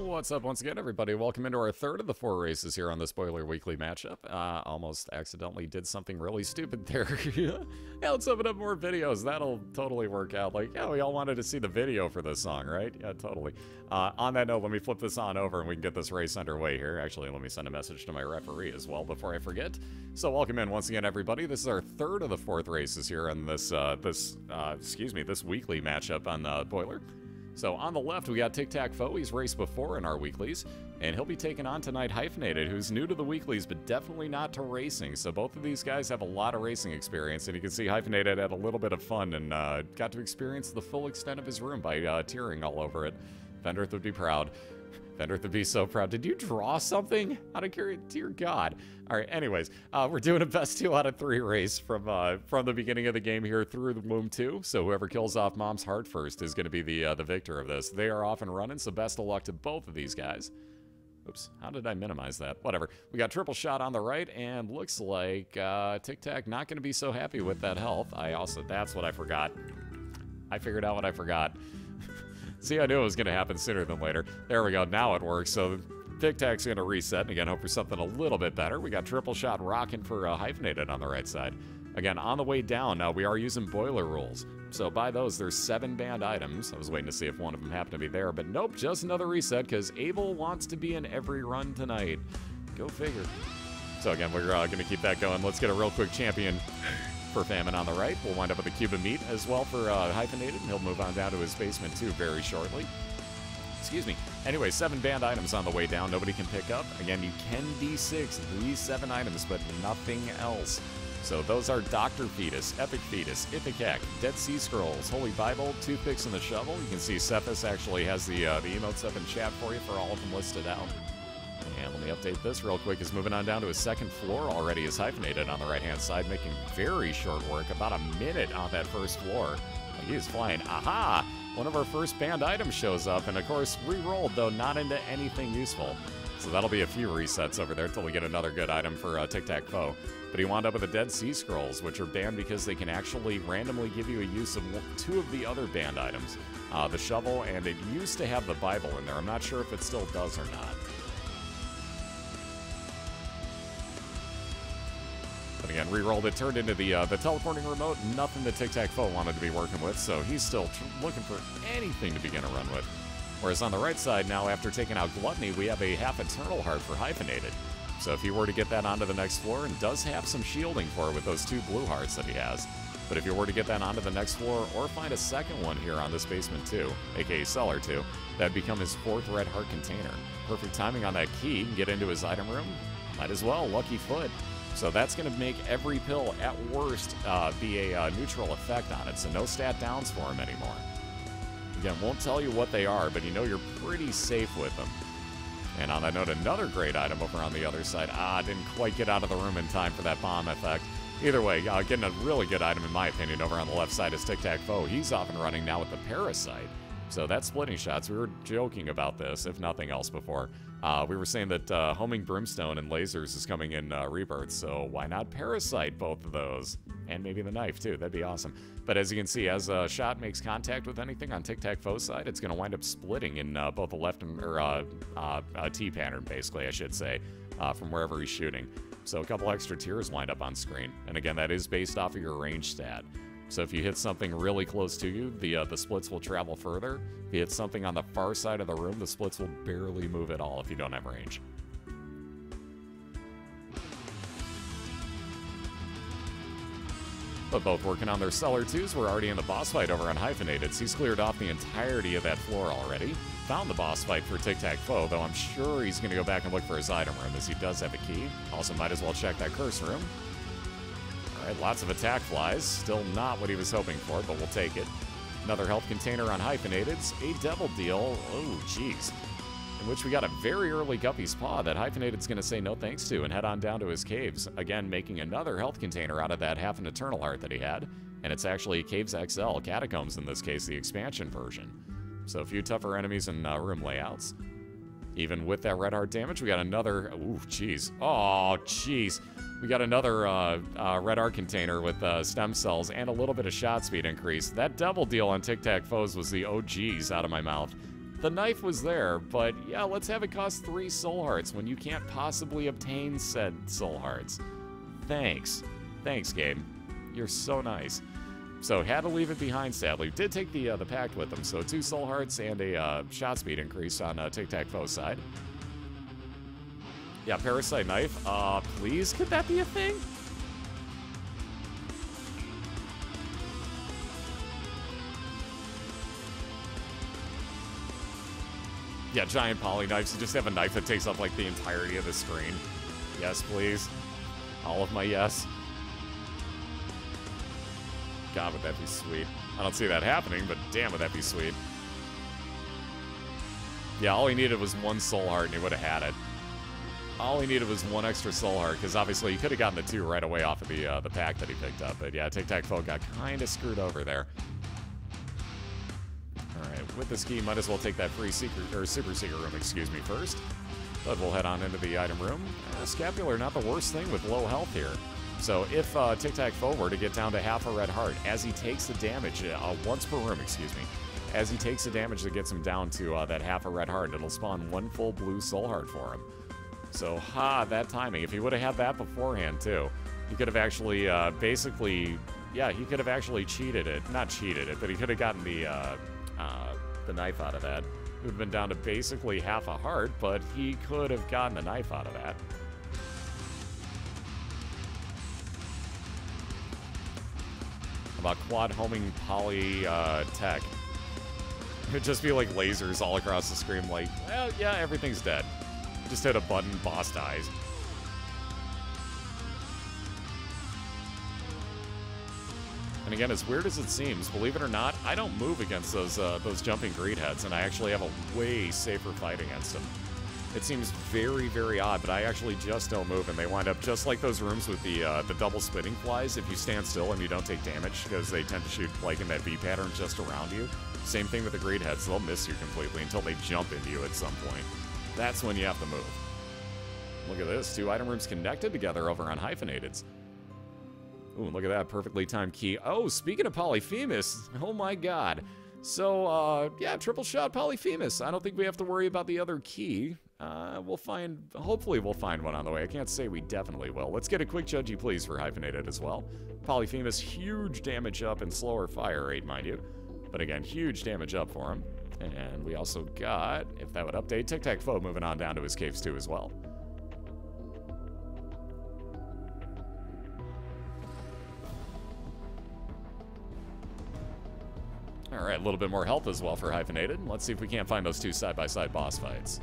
What's up once again, everybody? Welcome into our third of the 4 races here on this BOILeR weekly matchup. Almost accidentally did something really stupid there. Yeah, let's open up more videos. That'll totally work out. Like, yeah, we all wanted to see the video for this song, right? Yeah, totally. On that note, let me flip this on over and we can get this race underway here. Actually, let me send a message to my referee as well before I forget. So welcome in once again, everybody. This is our third of the 4th races here on this, this weekly matchup on BOILeR. So on the left, we got TicTacFoe. He's raced before in our weeklies, and he'll be taking on tonight Hyphen-ated, who's new to the weeklies, but definitely not to racing. So both of these guys have a lot of racing experience, and you can see Hyphen-ated had a little bit of fun and got to experience the full extent of his room by tearing all over it. Vendorth would be proud. Vendorth would be so proud. Did you draw something? Out of curiosity, dear God. All right, anyways, we're doing a best 2 out of 3 race from the beginning of the game here through the Womb 2. So whoever kills off Mom's heart first is going to be the victor of this. They are off and running, so best of luck to both of these guys. Oops, how did I minimize that? Whatever. We got triple shot on the right, and looks like TicTac not going to be so happy with that health. That's what I forgot. I figured out what I forgot. See, I knew it was going to happen sooner than later. There we go. Now it works. So TicTac's going to reset. And again, hope for something a little bit better. We got triple shot rocking for Hyphen-ated on the right side. Again, on the way down, now we are using BOILeR rules. So by those, there's 7 banned items. I was waiting to see if one of them happened to be there. But nope, just another reset because Abel wants to be in every run tonight. Go figure. So again, we're going to keep that going. Let's get a real quick champion for Famine on the right. We'll wind up with a cube of meat as well for Hyphen-ated, and he'll move on down to his basement too very shortly. Excuse me. Anyway, 7 banned items on the way down. Nobody can pick up. Again, you can D6 these 7 items, but nothing else. So those are Dr. Fetus, Epic Fetus, Ithacac, Dead Sea Scrolls, Holy Bible, Toothpicks and the Shovel. You can see Cephas actually has the emotes up in chat for you for all of them listed out. And let me update this real quick. He's moving on down to his 2nd floor already. Is Hyphen-ated on the right-hand side, making very short work, about a minute on that 1st floor. He is flying. Aha! One of our first banned items shows up, and of course, re-rolled, though not into anything useful. So that'll be a few resets over there until we get another good item for TicTacFoe. But he wound up with the Dead Sea Scrolls, which are banned because they can actually randomly give you a use of 2 of the other banned items. The Shovel, and it used to have the Bible in there. I'm not sure if it still does or not. But again, re-rolled it, turned into the teleporting remote. Nothing that TicTacFoe wanted to be working with, so he's still looking for anything to begin a run with. Whereas on the right side now, after taking out Gluttony, we have a half Eternal Heart for Hyphen-ated. So if you were to get that onto the next floor, and does have some shielding for it with those 2 blue hearts that he has. But if you were to get that onto the next floor, or find a second one here on this basement too, aka Cellar 2, that'd become his 4th red heart container. Perfect timing on that key, get into his item room. Might as well, lucky foot. So that's going to make every pill, at worst, be a neutral effect on it, so no stat downs for him anymore. Again, won't tell you what they are, but you know you're pretty safe with them. And on that note, another great item over on the other side. Didn't quite get out of the room in time for that bomb effect. Either way, getting a really good item, in my opinion, over on the left side is TicTacFoe. He's off and running now with the Parasite. So that's splitting shots. We were joking about this, if nothing else, before. We were saying that homing brimstone and lasers is coming in Rebirth, so why not Parasite both of those? And maybe the knife, too. That'd be awesome. But as you can see, as a shot makes contact with anything on TicTacFoe's side, it's going to wind up splitting in both the left and, T pattern, basically, I should say, from wherever he's shooting. So a couple extra tiers wind up on screen. And again, that is based off of your range stat. So if you hit something really close to you, the splits will travel further. If you hit something on the far side of the room, the splits will barely move at all if you don't have range. But both working on their Cellar 2s. We're already in the boss fight over on Hyphen-ated. He's cleared off the entirety of that floor already. Found the boss fight for TicTacFoe, though I'm sure he's going to go back and look for his item room, as he does have a key. Also might as well check that curse room. Alright, lots of attack flies. Still not what he was hoping for, but we'll take it. Another health container on Hyphen-ated. A devil deal. Oh, jeez. In which we got a very early Guppy's Paw that Hyphen-ated's going to say no thanks to and head on down to his caves. Again, making another health container out of that half an Eternal Heart that he had. And it's actually Caves XL, Catacombs in this case, the expansion version. So a few tougher enemies and room layouts. Even with that red heart damage, we got another... Ooh, jeez. Oh, jeez. We got another red heart container with stem cells and a little bit of shot speed increase. That double deal on TicTacFoe's was the OGs out of my mouth. The knife was there, but yeah, let's have it cost 3 soul hearts when you can't possibly obtain said soul hearts. Thanks. Thanks, game. You're so nice. So, had to leave it behind, sadly. Did take the pact with them, so 2 soul hearts and a shot speed increase on TicTacFoe's side. Yeah, parasite knife. Please, could that be a thing? Yeah, giant poly knives. You just have a knife that takes up like the entirety of the screen. Yes, please. All of my yes. God, would that be sweet. I don't see that happening, but damn, would that be sweet. Yeah, all he needed was 1 soul heart and he would have had it. All he needed was 1 extra soul heart, because obviously he could have gotten the 2 right away off of the pack that he picked up. But yeah, TicTacFoe got kind of screwed over there. Alright, with this key, might as well take that free secret, or super secret room, excuse me, first. But we'll head on into the item room. Scapular, not the worst thing with low health here. So if TicTacFoe were to get down to half a red heart, as he takes the damage, once per room, excuse me, as he takes the damage that gets him down to that half a red heart, it'll spawn 1 full blue soul heart for him. So, that timing. If he would have had that beforehand, too, he could have actually, basically, yeah, he could have actually cheated it. Not cheated it, but he could have gotten the knife out of that. It would have been down to basically half a heart, but he could have gotten the knife out of that. About quad homing poly tech. It'd just be like lasers all across the screen, like, well, yeah, everything's dead. Just hit a button, boss dies. And again, as weird as it seems, believe it or not, I don't move against those jumping greed heads, and I actually have a way safer fight against them. It seems very, very odd, but I actually just don't move, and they wind up just like those rooms with the double spinning flies. If you stand still and you don't take damage, because they tend to shoot like in that V pattern just around you. Same thing with the greed heads; they'll miss you completely until they jump into you at some point. That's when you have to move. Look at this, 2 item rooms connected together over on Hyphen-ateds. Ooh, look at that perfectly timed key. Oh, speaking of Polyphemus, oh my god. So, yeah, triple shot Polyphemus. I don't think we have to worry about the other key. Hopefully we'll find one on the way. I can't say we definitely will. Let's get a quick judgy please for Hyphen-ated as well. Polyphemus, huge damage up and slower fire rate, mind you. But again, huge damage up for him. And we also got, if that would update, TicTacFoe moving on down to his caves too as well. Alright, a little bit more health as well for Hyphen-ated. Let's see if we can't find those 2 side-by-side boss fights.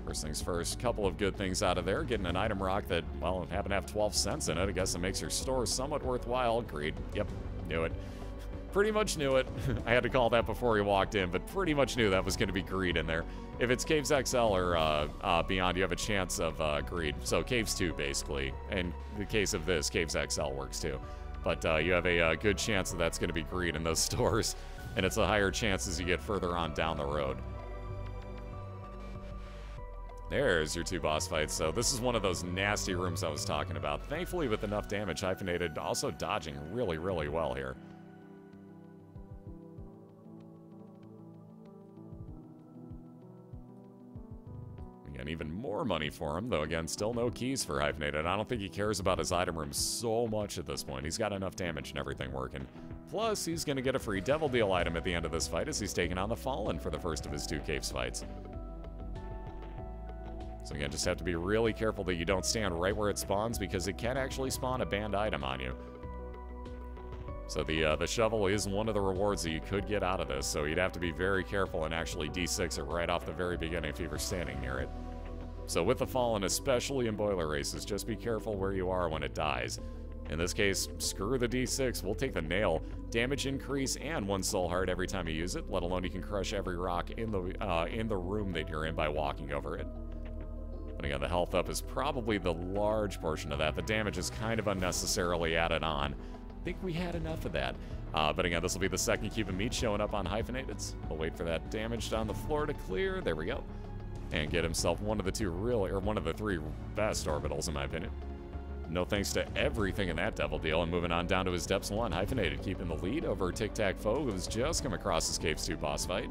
First things first, couple of good things out of there. Getting an item rock that, well, happened to have 12 cents in it. I guess it makes your store somewhat worthwhile. Greed. Yep, knew it. Pretty much knew it. I had to call that before he walked in, but pretty much knew that was going to be greed in there. If it's Caves XL or Beyond, you have a chance of greed. So Caves 2, basically. In the case of this, Caves XL works too. But you have a good chance that that's going to be greed in those stores, and it's a higher chance as you get further on down the road. There's your 2 boss fights. So this is one of those nasty rooms I was talking about. Thankfully, with enough damage, Hyphen-ated also dodging really, really well here. Again, even more money for him, though again, still no keys for Hyphen-ated. I don't think he cares about his item room so much at this point. He's got enough damage and everything working. Plus, he's going to get a free Devil Deal item at the end of this fight as he's taking on the Fallen for the first of his 2 caves fights. So again, just have to be really careful that you don't stand right where it spawns, because it can actually spawn a banned item on you. So the shovel is one of the rewards that you could get out of this, so you'd have to be very careful and actually D6 it right off the very beginning if you were standing near it. So with the Fallen, especially in boiler races, just be careful where you are when it dies. In this case, screw the D6, we'll take the nail. Damage increase and 1 soul heart every time you use it, let alone you can crush every rock in the room that you're in by walking over it. But again, the health up is probably the large portion of that. The damage is kind of unnecessarily added on. I think we had enough of that. But again, this will be the second cube of meat showing up on Hyphen-ateds. We'll wait for that damage down the floor to clear. There we go. And get himself one of the 3 best orbitals, in my opinion. no thanks to everything in that devil deal. And moving on down to his depths 1, Hyphen-ated keeping the lead over TicTacFoe, who's just come across his Caves 2 boss fight.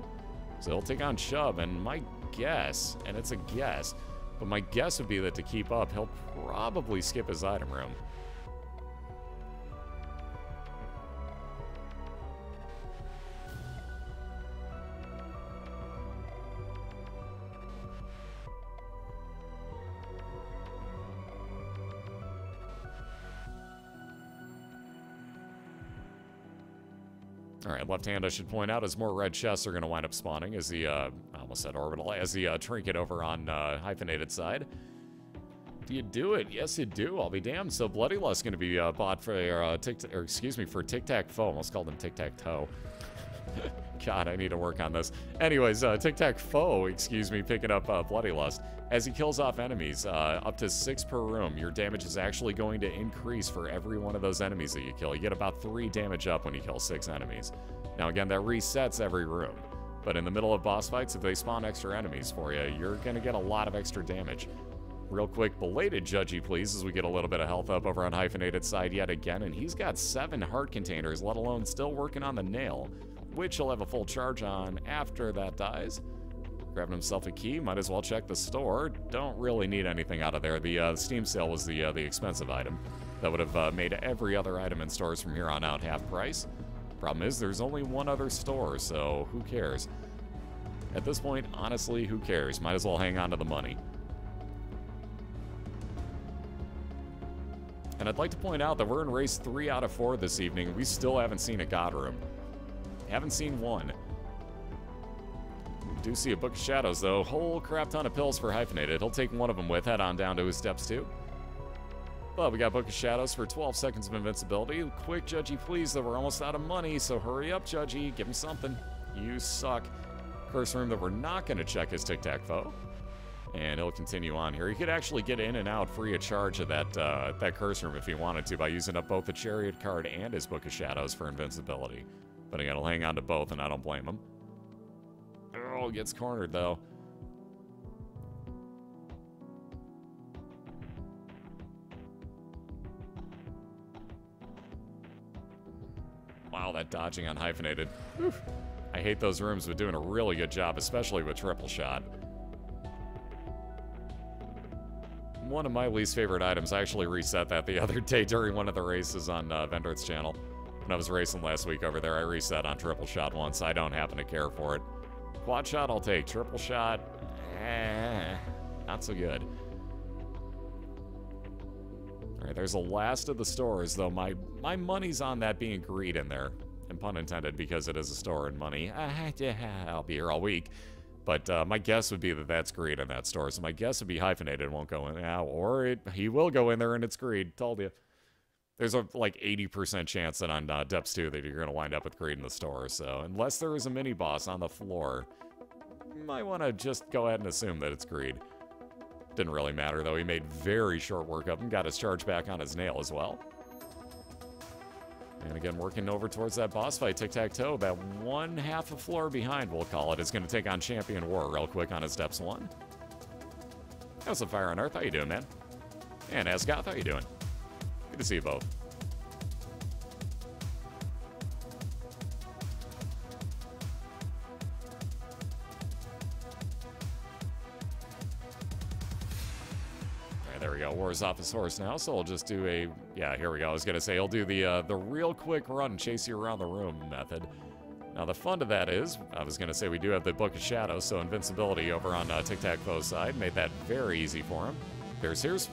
So he'll take on Chubb, and my guess, and it's a guess, but my guess would be that to keep up, he'll probably skip his item room. Alright, left hand I should point out, as more red chests are going to wind up spawning as the, I almost said orbital, as the trinket over on Hyphen-ated side. Do you do it? Yes, you do. I'll be damned. So Bloody Lust going to be bought for, for TicTacFoe. Almost called him TicTacToe. God, I need to work on this. Anyways, TicTacFoe, excuse me, picking up Bloody Lust. As he kills off enemies, up to 6 per room, your damage is actually going to increase for every one of those enemies that you kill. You get about 3 damage up when you kill 6 enemies. Now again, that resets every room. But in the middle of boss fights, if they spawn extra enemies for you, you're going to get a lot of extra damage. Real quick, belated judgy, please, as we get a little bit of health up over on Hyphen-ated side yet again. And he's got 7 heart containers, let alone still working on the nail, which he'll have a full charge on after that dies. Grabbing himself a key, might as well check the store. Don't really need anything out of there. The Steam sale was the expensive item. That would have made every other item in stores from here on out half price. Problem is, there's only one other store, so who cares? At this point, honestly, who cares? Might as well hang on to the money. And I'd like to point out that we're in race 3 out of 4 this evening. We still haven't seen a God Room. Haven't seen one. Do see a Book of Shadows, though. Whole crap ton of pills for Hyphen-ated. He'll take one of them with, head on down to his steps 2. But we got Book of Shadows for 12 seconds of invincibility. Quick, Judgy, please, though. We're almost out of money, so hurry up, Judgy. Give him something. You suck. Curse room that we're not going to check is TicTacFoe. And he'll continue on here. He could actually get in and out free of charge of that curse room if he wanted to by using up both the Chariot card and his Book of Shadows for invincibility. But again, he'll hang on to both, and I don't blame him. Oh, gets cornered, though. Wow, that dodging on Hyphen-ated. Oof. I hate those rooms, but doing a really good job, especially with triple shot. One of my least favorite items. I actually reset that the other day during one of the races on Vendor's channel. When I was racing last week over there, I reset on triple shot once. I don't happen to care for it. Quad shot I'll take. Triple shot, not so good. Alright, there's the last of the stores, though. My money's on that being greed in there. And pun intended, because it is a store and money. I'll be here all week. But my guess would be that that's greed in that store. So my guess would be Hyphen-ated won't go in now. Or he will go in there and it's greed. Told you. There's a like 80% chance that on Depths 2 that you're going to wind up with greed in the store. So unless there is a mini-boss on the floor, you might want to just go ahead and assume that it's greed. Didn't really matter, though. He made very short work of him. Got his charge back on his nail as well. And again, working over towards that boss fight, TicTacFoe, about 1/2 a floor behind, we'll call it, is going to take on Champion War real quick on his Steps 1. How's the Fire on Earth? How you doing, man? And Asgoth, how you doing? Good to see you both. There we go. War's off his horse now, so I'll just do a... Yeah, here we go. I was going to say, he'll do the real quick run, chase you around the room method. Now, the fun of that is, I was going to say we do have the Book of Shadows, so invincibility over on TicTacFoe's side made that very easy for him. There's his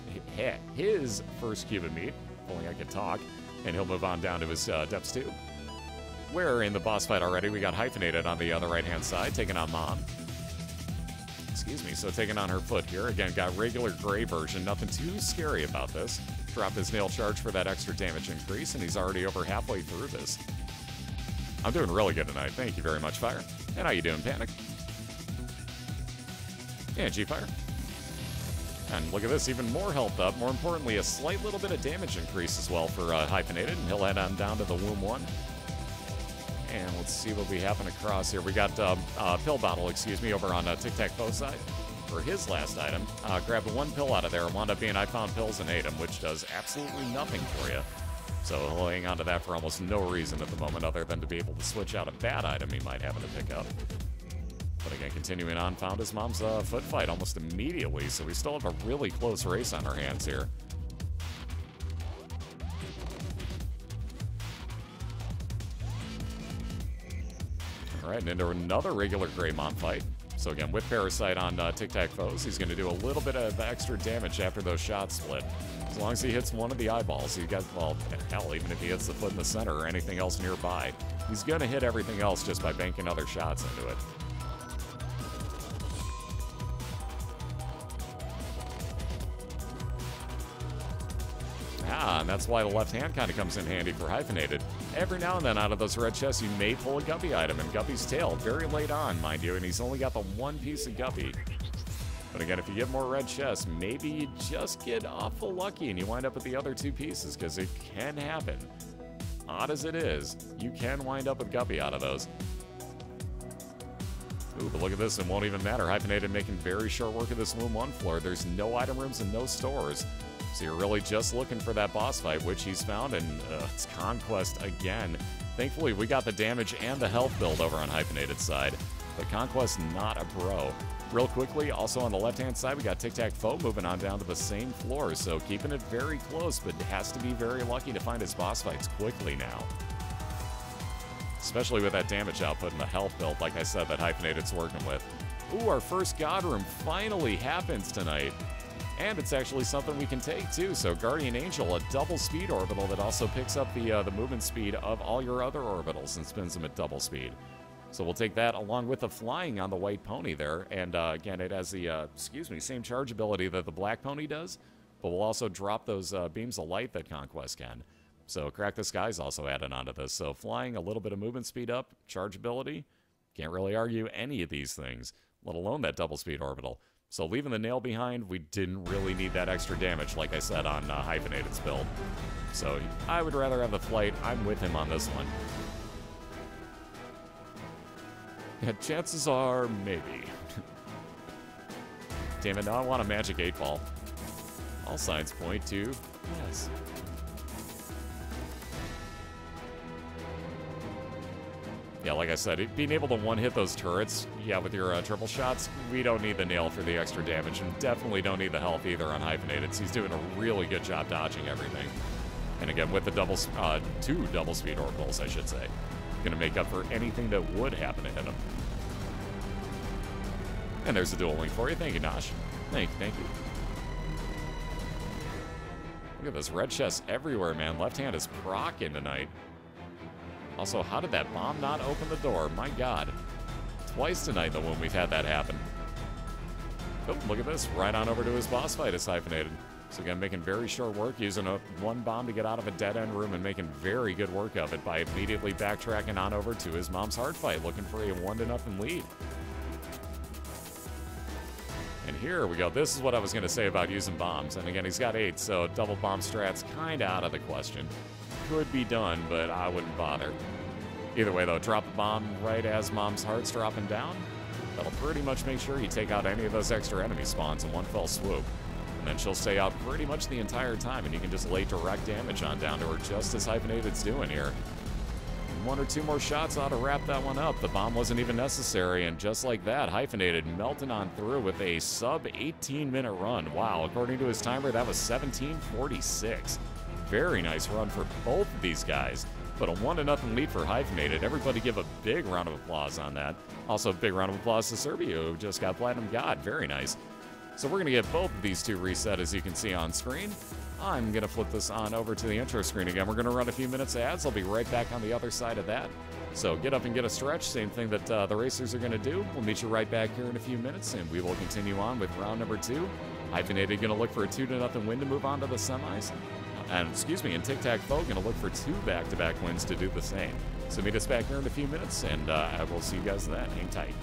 first Cuban meat. If only I could talk. And he'll move on down to his Depths 2. We're in the boss fight already. We got Hyphen-ated on the right-hand side, taking on Mom. Excuse me, so taking on her foot here. Again, got regular gray version. Nothing too scary about this. Dropped his nail charge for that extra damage increase, and he's already over halfway through this. I'm doing really good tonight. Thank you very much, Fire. And how you doing, Panic? And G-Fire. And look at this, even more health up. More importantly, a slight little bit of damage increase as well for Hyphen-ated, and he'll head on down to the Womb 1. And let's see what we happen across here. We got Pill Bottle, excuse me, over on TicTacFoe's side. for his last item. Grabbed one pill out of there and wound up being I found pills and ate them, which does absolutely nothing for you. So he'll hang on to that for almost no reason at the moment other than to be able to switch out a bad item he might happen to pick up. But again, continuing on, found his mom's foot fight almost immediately, so we still have a really close race on our hands here. Alright, and into another regular Gray Mom fight. So again, with Parasite on TicTacFoes, he's going to do a little bit of extra damage after those shots split. As long as he hits one of the eyeballs, he got, well, hell, even if he hits the foot in the center or anything else nearby, he's going to hit everything else just by banking other shots into it. Ah, and that's why the left hand kind of comes in handy for Hyphen-ated. Every now and then out of those red chests, you may pull a Guppy item, and Guppy's tail, very late on, mind you, and he's only got the one piece of Guppy. But again, if you get more red chests, maybe you just get awful lucky and you wind up with the other two pieces, because it can happen. Odd as it is, you can wind up with Guppy out of those. Ooh, but look at this, it won't even matter. Hyphen-ated making very short work of this Womb 1 floor. There's no item rooms and no stores. So you're really just looking for that boss fight, which he's found, and it's Conquest again. Thankfully, we got the damage and the health build over on Hyphen-ated's side, but Conquest not a bro. Real quickly, also on the left-hand side, we got TicTacFoe moving on down to the same floor, so keeping it very close, but has to be very lucky to find his boss fights quickly now. Especially with that damage output and the health build, like I said, that Hyphen-ated's working with. Ooh, our first God Room finally happens tonight. And it's actually something we can take, too. So Guardian Angel, a double speed orbital that also picks up the movement speed of all your other orbitals and spins them at double speed. So we'll take that along with the flying on the white pony there. And again, it has the, same charge ability that the black pony does. But we'll also drop those beams of light that Conquest can. So Crack the Sky's also added onto this. So flying, a little bit of movement speed up, charge ability. Can't really argue any of these things, let alone that double speed orbital. So leaving the nail behind, we didn't really need that extra damage, like I said, on Hyphen-ated's build. So I would rather have the flight. I'm with him on this one. Yeah, chances are, maybe. Damn it, now I want a magic 8-ball. All signs point to yes. Yeah, like I said, being able to one-hit those turrets, yeah, with your triple shots, we don't need the nail for the extra damage, and definitely don't need the health either on Hyphen-ated. He's doing a really good job dodging everything. And again, with the two double speed orbitals, I should say, gonna make up for anything that would happen to hit him. And there's a dual link for you. Thank you, Nosh. Thank you. Look at this red chest everywhere, man. Left hand is procking tonight. Also, how did that bomb not open the door? My God. Twice tonight, though, when we've had that happen. Oh, look at this. Right on over to his boss fight is Hyphen-ated. So again, making very short work, using one bomb to get out of a dead-end room and making very good work of it by immediately backtracking on over to his mom's heart fight, looking for a 1-0 lead. And here we go. This is what I was going to say about using bombs. And again, he's got 8, so double bomb strat's kind of out of the question. Could be done, but I wouldn't bother. Either way, though, drop a bomb right as Mom's heart's dropping down. That'll pretty much make sure you take out any of those extra enemy spawns in one fell swoop. And then she'll stay out pretty much the entire time, and you can just lay direct damage on down to her, just as Hyphen-ated's doing here. 1 or 2 more shots ought to wrap that one up. The bomb wasn't even necessary, and just like that, Hyphen-ated melting on through with a sub-18-minute run. Wow, according to his timer, that was 17:46. Very nice run for both of these guys. But a 1-0 lead for Hyphen-ated. Everybody give a big round of applause on that. Also, a big round of applause to Serbia, who just got Platinum God. Very nice. So we're going to get both of these two reset, as you can see on screen. I'm going to flip this on over to the intro screen again. We're going to run a few minutes of ads. I'll be right back on the other side of that. So get up and get a stretch. Same thing that the racers are going to do. We'll meet you right back here in a few minutes, and we will continue on with round number 2. Hyphen-ated going to look for a 2-0 win to move on to the semis. And, and TicTacFoe going to look for 2 back-to-back wins to do the same. So meet us back here in a few minutes, and I will see you guys then. Hang tight.